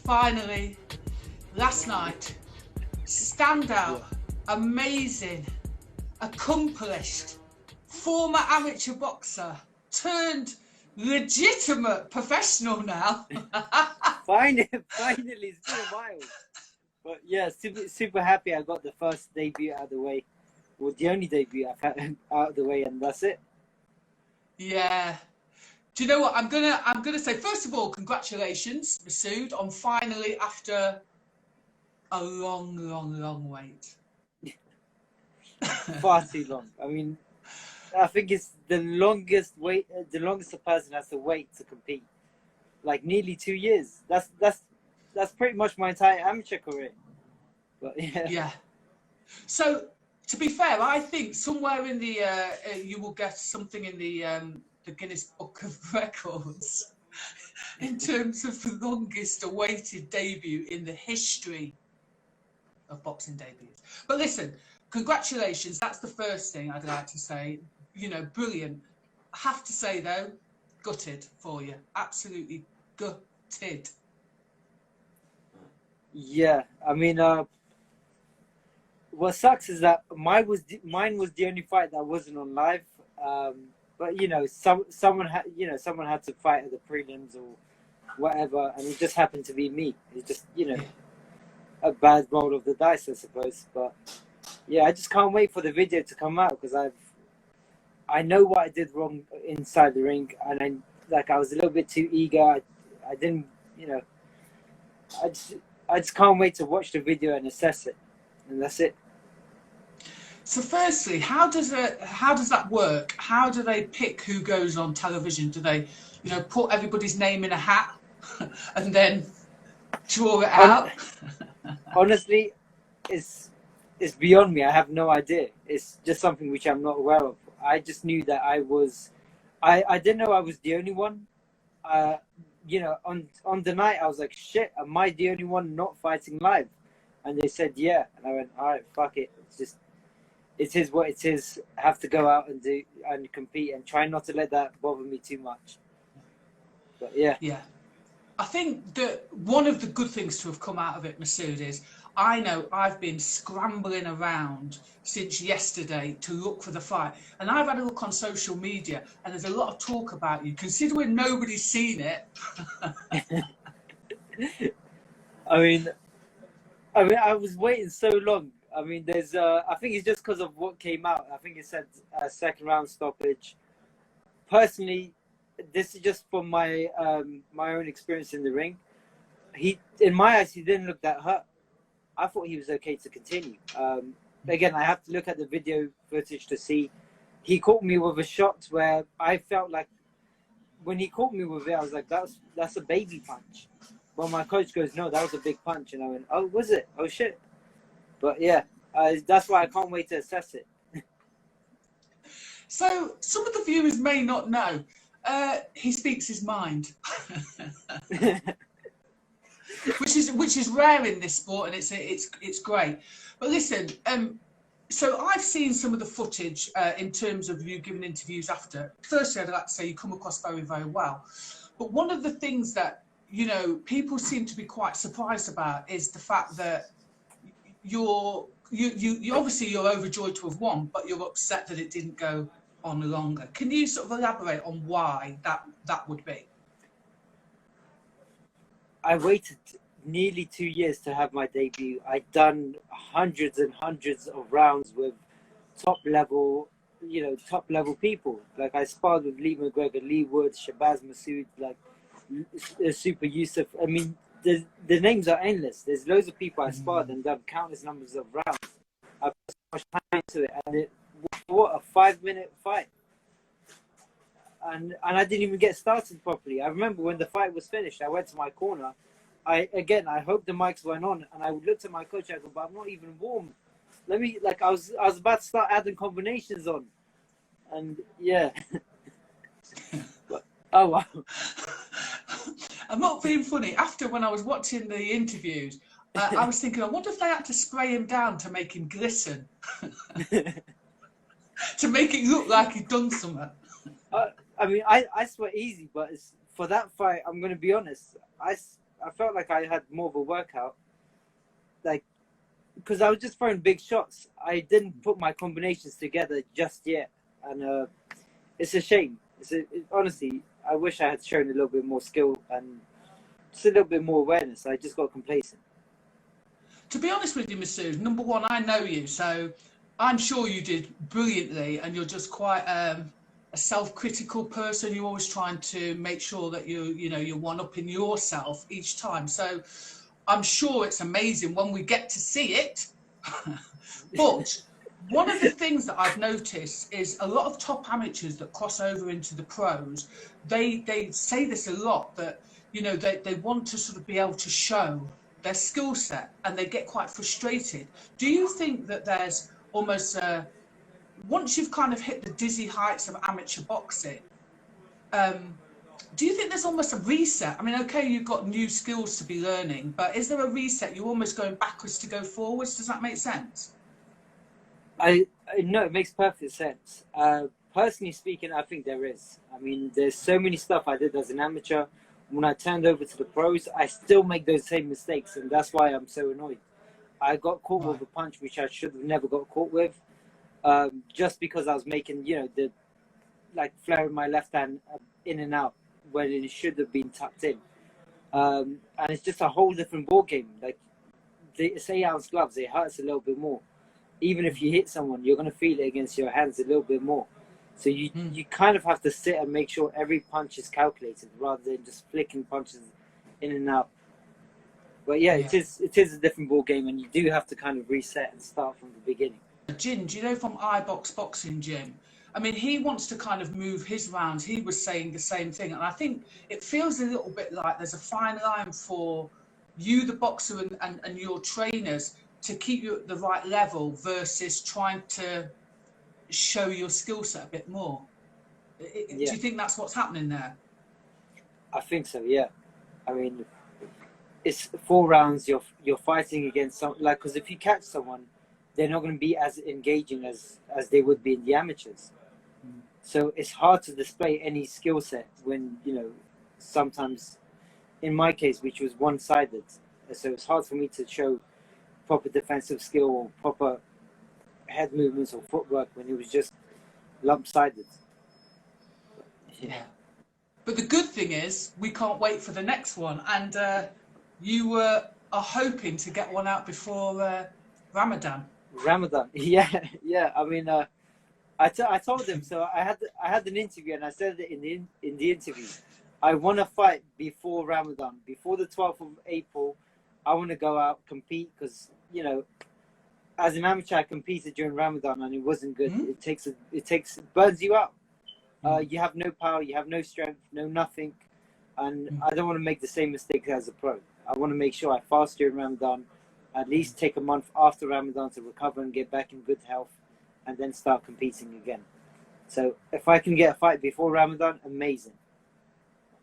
finally, last night, standout, amazing, accomplished, former amateur boxer turned legitimate professional now. Finally, it's been a while. But yeah, super happy I got the first debut out of the way. Well, the only debut I've had out of the way, and that's it. Yeah. Do you know what? I'm gonna say, first of all, congratulations, Masood, on finally, after a long wait. Far too long. I mean, I think it's the longest a person has to wait to compete. Like nearly 2 years. That's pretty much my entire amateur career. But yeah. Yeah. So, to be fair, I think somewhere in the you will get something in the Guinness Book of Records in terms of the longest awaited debut in the history of boxing debuts. But listen, congratulations. That's the first thing I'd like to say. You know, brilliant. I have to say though, gutted for you. Absolutely gutted. Yeah, I mean, what sucks is that mine was the only fight that wasn't on live. But you know, someone had to fight at the prelims or whatever, and it just happened to be me. It's just, you know, a bad roll of the dice, I suppose. But yeah, I just can't wait for the video to come out because I know what I did wrong inside the ring, and I was a little bit too eager. I didn't, you know, I just can't wait to watch the video and assess it, and that's it. So firstly, how does that work? How do they pick who goes on television? Do they, you know, put everybody's name in a hat and then draw it out? Honestly, it's beyond me. I have no idea. It's just something which I'm not aware of. I just knew that I didn't know I was the only one. You know, on the night I was like, shit, am I the only one not fighting live? And they said yeah, and I went, all right, fuck it. It is what it is. I have to go out and do and compete and try not to let that bother me too much. But yeah. Yeah. I think that one of the good things to have come out of it, Masood, is I know I've been scrambling around since yesterday to look for the fight. And I've had a look on social media and there's a lot of talk about you, considering nobody's seen it. I mean, I was waiting so long. I mean, there's I think it's just because of what came out. I think it said second round stoppage. Personally, this is just from my my own experience in the ring. In my eyes, he didn't look that hurt. I thought he was okay to continue. Again, I have to look at the video footage to see. He caught me with a shot where I felt like when he caught me with it, I was like, that's a baby punch. But my coach goes, no, that was a big punch. And I went, oh, was it? Oh, shit. But yeah, that's why I can't wait to assess it. So some of the viewers may not know, he speaks his mind. which is rare in this sport, and it's great. But listen, so I've seen some of the footage in terms of you giving interviews after. Firstly, I'd like to say you come across very, very well. But one of the things that, you know, people seem to be quite surprised about is the fact that you obviously you're overjoyed to have won, but you're upset that it didn't go on longer. Can you sort of elaborate on why that would be? I waited nearly 2 years to have my debut. I'd done hundreds and hundreds of rounds with top level people. Like I sparred with Lee McGregor, Lee Wood, Shabazz Masood, like Super Yusuf. I mean, the names are endless. There's loads of people I sparred and done countless numbers of rounds. I put so much time into it, and what a 5-minute fight. And I didn't even get started properly. I remember when the fight was finished, I went to my corner. I hope the mics went on, and I looked at my coach. I go, but I'm not even warm. Let me, like, I was about to start adding combinations on, and yeah. But, oh wow. I'm not being funny. After when I was watching the interviews, I was thinking, I wonder if they had to spray him down to make him glisten, to make it look like he'd done something. I mean, I swear easy, but for that fight, I'm going to be honest. I felt like I had more of a workout, like, because I was just throwing big shots. I didn't put my combinations together just yet, and it's a shame. Honestly, I wish I had shown a little bit more skill and just a little bit more awareness. I just got complacent. To be honest with you, Masood, number one, I know you, so I'm sure you did brilliantly, and you're just quite a self-critical person. You're always trying to make sure that you're one up in yourself each time. So I'm sure it's amazing when we get to see it. But one of the things that I've noticed is a lot of top amateurs that cross over into the pros, they say this a lot, that they want to sort of be able to show their skill set, and they get quite frustrated. Do you think that there's almost once you've kind of hit the dizzy heights of amateur boxing, do you think there's almost a reset? I mean, okay, you've got new skills to be learning, but is there a reset? You're almost going backwards to go forwards. Does that make sense? I know it makes perfect sense. Personally speaking, I think there is. I mean, there's so many stuff I did as an amateur. When I turned over to the pros, I still make those same mistakes, and that's why I'm so annoyed. I got caught with a punch which I should have never got caught with, just because I was making, the flaring my left hand in and out when it should have been tucked in. And it's just a whole different ball game. Like, it's 8-ounce gloves, it hurts a little bit more. Even if you hit someone, you're going to feel it against your hands a little bit more. So you kind of have to sit and make sure every punch is calculated rather than just flicking punches in and out. But yeah, it is a different ball game, and you do have to kind of reset and start from the beginning. Jim, do you know from iBox Boxing, Jim? I mean, he wants to kind of move his rounds. He was saying the same thing. And I think it feels a little bit like there's a fine line for you, the boxer, and your trainers to keep you at the right level versus trying to show your skill set a bit more. Do you think that's what's happening there? I think so, yeah. I mean, it's 4 rounds, you're fighting against because if you catch someone, they're not going to be as engaging as they would be in the amateurs. So it's hard to display any skill set when, sometimes, in my case, which was one-sided, so it's hard for me to show proper defensive skill or proper head movements or footwork when it was just lump-sided. Yeah. But the good thing is we can't wait for the next one, and you are hoping to get one out before Ramadan. Yeah. I mean, I told him. So I had an interview, and I said it in the interview. I want to fight before Ramadan, before the 12th of April. I want to go out, compete, because as an amateur, I competed during Ramadan, and it wasn't good. It burns you out. You have no power, you have no strength, no nothing, and I don't want to make the same mistake as a pro. I want to make sure I fast during Ramadan, at least take a month after Ramadan to recover and get back in good health, and then start competing again. So if I can get a fight before Ramadan, amazing.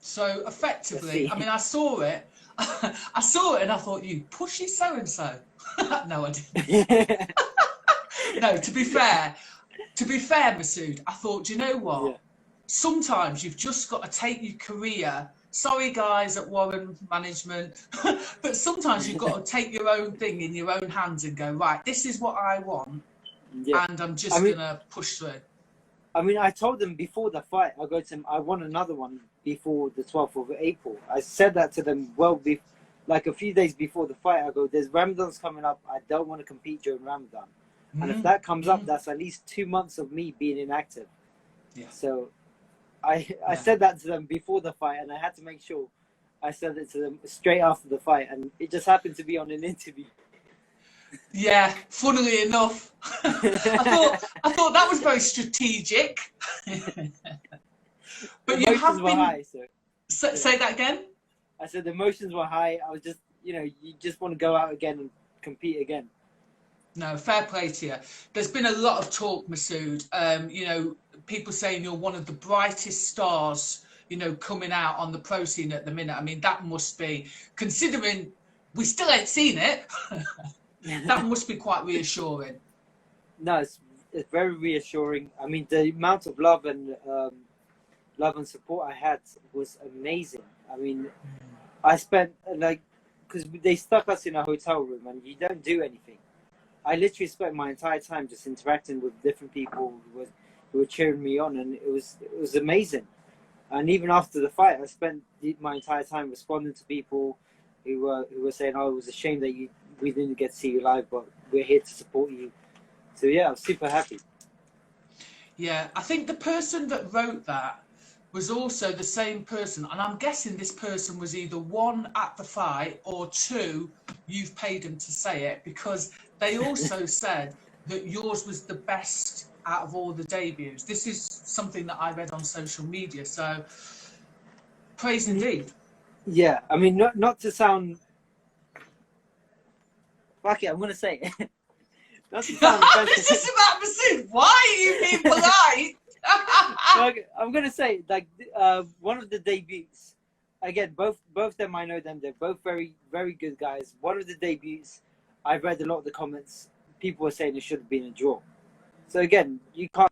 So effectively, I mean, I saw it. I saw it and I thought, you pushy so-and-so. No, I didn't. No, to be fair, Masood, I thought, do you know what? Yeah. Sometimes you've just got to take your career. Sorry, guys at Warren Management, but sometimes you've got to take your own thing in your own hands and go, right, this is what I want, and I'm just going to push through. I mean, I told them before the fight, I go to them, I want another one before the 12th of April. I said that to them like a few days before the fight. I go, there's Ramadan's coming up. I don't want to compete during Ramadan. And if that comes up, that's at least 2 months of me being inactive. Yeah. So I said that to them before the fight, and I had to make sure I said it to them straight after the fight. And it just happened to be on an interview. Yeah, funnily enough. I thought that was very strategic. But you have been... high, so. Say that again? I said the emotions were high. I was just, you just want to go out again and compete again. No, fair play to you. There's been a lot of talk, Masood. People saying you're one of the brightest stars, coming out on the pro scene at the minute. I mean, that must be, considering we still ain't seen it, that must be quite reassuring. No, it's very reassuring. I mean, the amount of love and support I had was amazing. I mean, I spent like, because they stuck us in a hotel room and you don't do anything. I literally spent my entire time just interacting with different people who were cheering me on, and it was amazing. And even after the fight, I spent my entire time responding to people who were saying, "Oh, it was a shame that we didn't get to see you live, but we're here to support you." So yeah, I was super happy. Yeah, I think the person that wrote that was also the same person, and I'm guessing this person was either one at the fight or two, you've paid them to say it, because they also said that yours was the best out of all the debuts. This is something that I read on social media, so praise indeed. Yeah, I mean, not to sound, fuck it, I'm gonna say it. Not to sound offensive. This is about Masood. Why are you being polite? Okay, I'm gonna say, like, one of the debuts. Again, both of them, I know them. They're both very, very good guys. One of the debuts, I've read a lot of the comments. People were saying it should have been a draw. So again, you can't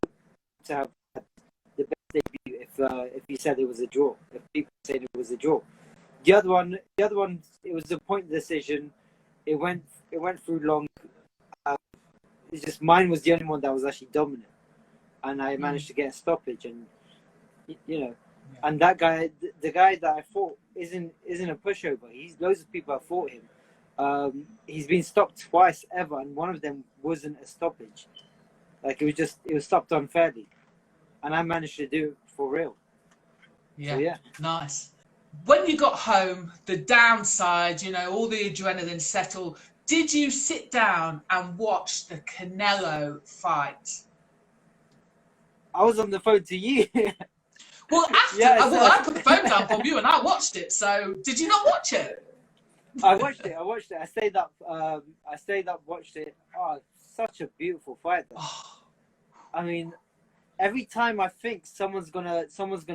have the best debut if you said it was a draw. If people said it was a draw, the other one, it was a point decision. It went through long. It's just mine was the only one that was actually dominant, and I managed to get a stoppage. And you know, and that guy, the guy that I fought, isn't a pushover. Loads of people have fought him. He's been stopped twice ever, and one of them wasn't a stoppage. Like, it was stopped unfairly, and I managed to do it for real. Yeah, so, yeah. Nice. When you got home, the downside, all the adrenaline settled. Did you sit down and watch the Canelo fight? I was on the phone to you. Well, I put the phone down from you and I watched it. So, did you not watch it? I watched it. I stayed up. Watched it. Oh, such a beautiful fight. Oh. I mean, every time I think someone's gonna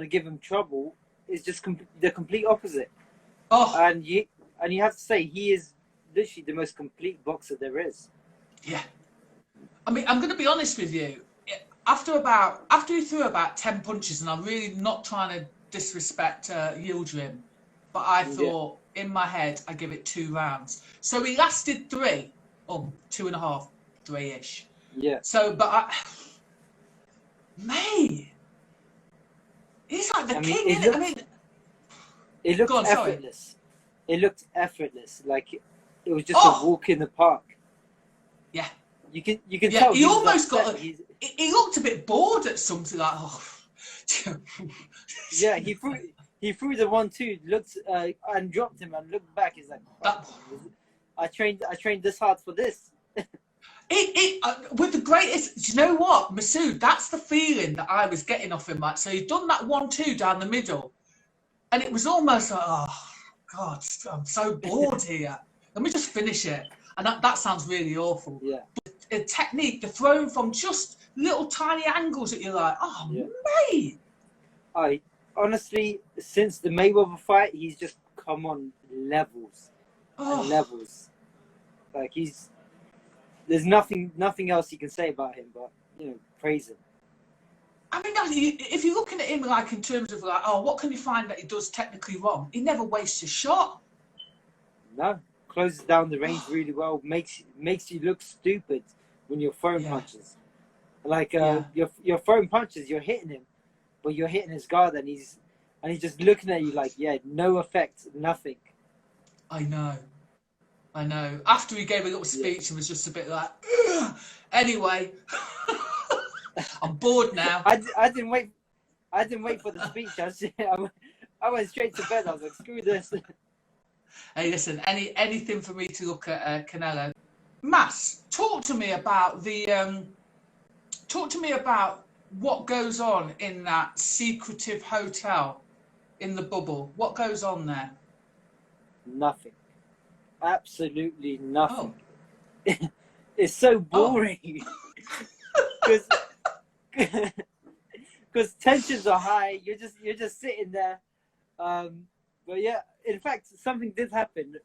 give him trouble, it's just the complete opposite. Oh. And you have to say, he is literally the most complete boxer there is. Yeah. I mean, I'm going to be honest with you. After he threw about 10 punches, and I'm really not trying to disrespect Yildirim, but I thought in my head I give it 2 rounds. So he lasted 3, or 2.5, 3-ish. Yeah. So, but mate, he's like the king, isn't it? I mean, it looked effortless. It looked effortless, like it was just a walk in the park. Yeah. You can tell. He almost got. He looked a bit bored at something, like, oh. Yeah, he threw the 1-2, looked and dropped him, and looked back. He's like, I trained this hard for this. With the greatest, do you know what, Masood? That's the feeling that I was getting off him. Like, so he'd done that 1-2 down the middle, and it was almost like, oh God, I'm so bored here. Let me just finish it. And that sounds really awful. Yeah. But the technique, the throwing from just little tiny angles that you're like, oh, mate. Honestly, since the Mayweather fight, he's just come on levels and levels. Like, there's nothing else you can say about him, but praise him. I mean, if you're looking at him like in terms of like, oh, what can you find that he does technically wrong? He never wastes a shot. No, closes down the range really well. Makes you look stupid when you're throwing punches. Like you're throwing punches, you're hitting him, but you're hitting his guard, and he's just looking at you like, no effect, nothing. I know. After he gave a little speech, it was just a bit like, ugh. Anyway, I'm bored now. I didn't wait for the speech. I went straight to bed. I was like, screw this. Hey, listen, anything for me to look at Canelo. Mas, talk to me about what goes on in that secretive hotel in the bubble. What goes on there? Nothing. Absolutely nothing. Oh. It's so boring. Because tensions are high. You're just sitting there. But yeah, in fact, something did happen.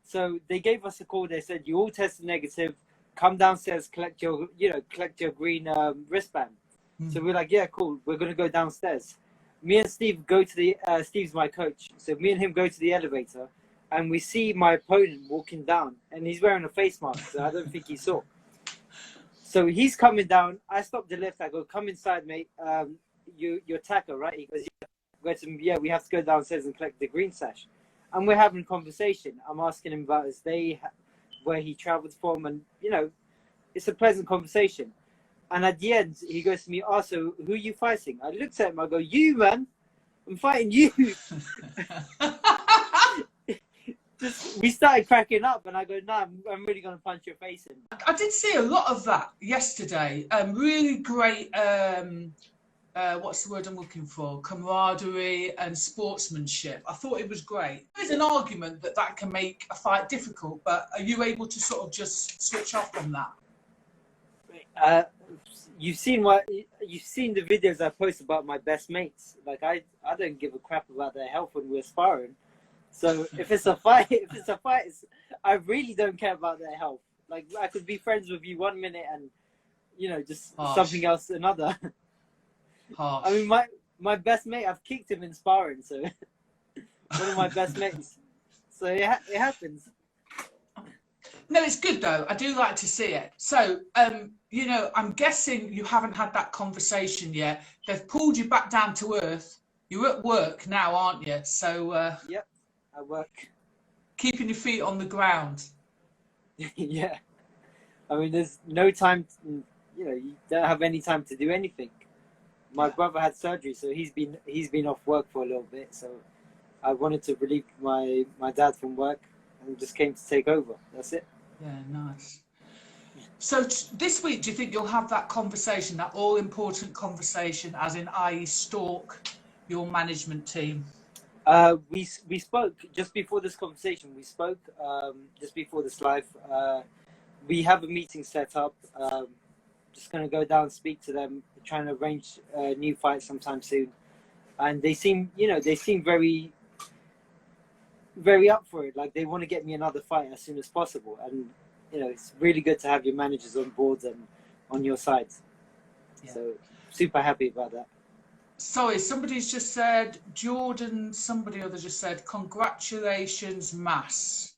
So they gave us a call. They said, you all tested negative. Come downstairs, collect your green wristband. So we're like, yeah, cool. We're gonna go downstairs. me and Steve go to the Steve's my coach, so me and him go to the elevator, and we see my opponent walking down, and he's wearing a face mask, so I don't think he saw. So he's coming down. I stop the lift. I go, "Come inside, mate. You're tacker, right?" He goes, "Yeah." We have to go downstairs and collect the green sash, and we're having a conversation. I'm asking him about his day, where he travelled from, and it's a pleasant conversation. And at the end, he goes to me, "Oh, so who are you fighting?" I looked at him. I go, "You, man. I'm fighting you." We started cracking up, and I go, "Nah, I'm really going to punch your face in." I did see a lot of that yesterday. Really great, what's the word I'm looking for? Camaraderie and sportsmanship. I thought it was great. There's an argument that can make a fight difficult, but are you able to sort of just switch off from that? You've seen the videos I post about my best mates. Like I don't give a crap about their health when we're sparring. So if it's a fight, I really don't care about their health. Like I could be friends with you 1 minute and just something else another. Harsh. I mean my best mate, I've kicked him in sparring, so one of my best mates. So it happens. No, it's good though. I do like to see it. So, I'm guessing you haven't had that conversation yet. They've pulled you back down to earth. You're at work now, aren't you? So, yep, I work. Keeping your feet on the ground. Yeah. I mean, there's no time. You don't have any time to do anything. My brother had surgery, so he's been off work for a little bit. So, I wanted to relieve my dad from work, and just came to take over. That's it. Yeah, nice. So this week, do you think you'll have that conversation, that all-important conversation, as in, i.e. stalk your management team? We spoke just before this conversation. We spoke just before this live. We have a meeting set up. Just going to go down and speak to them, trying to arrange a new fight sometime soon. And they seem very, very up for it. Like they want to get me another fight as soon as possible. And it's really good to have your managers on board and on your side. Yeah. So super happy about that. Sorry, somebody's just said, Jordan, somebody other just said, congratulations, Mas.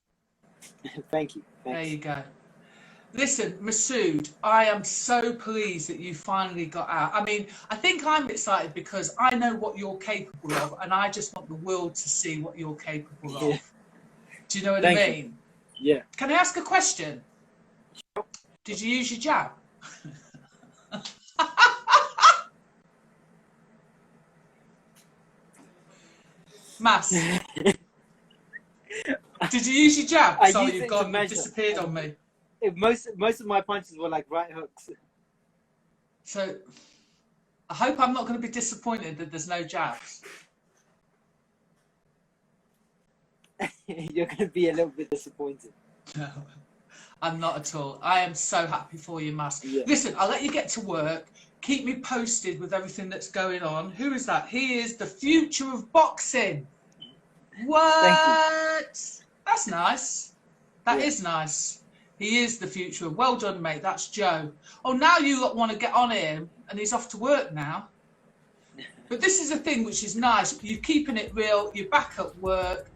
Thank you. Thanks. There you go. Listen, Masood, I am so pleased that you finally got out. I mean, I think I'm excited because I know what you're capable of, and I just want the world to see what you're capable of. Yeah. Do you know what I mean? Yeah. Can I ask a question? Sure. Did you use your jab? Mas, did you use your jab? Sorry, you've disappeared on me. Most of my punches were like right hooks. So, I hope I'm not going to be disappointed that there's no jabs. You're going to be a little bit disappointed. No, I'm not at all. I am so happy for you, Mas. Yeah. Listen, I'll let you get to work. Keep me posted with everything that's going on. Who is that? He is the future of boxing. What? That's nice. That is nice. He is the future. Well done, mate. That's Joe. Oh, now you lot want to get on him, and he's off to work now. But this is a thing which is nice. You're keeping it real. You're back at work.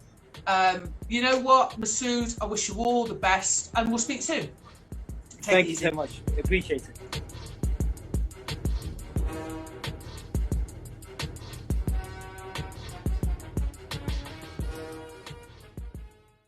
You know what, Masood? I wish you all the best, and we'll speak soon. Thank you so much. Appreciate it.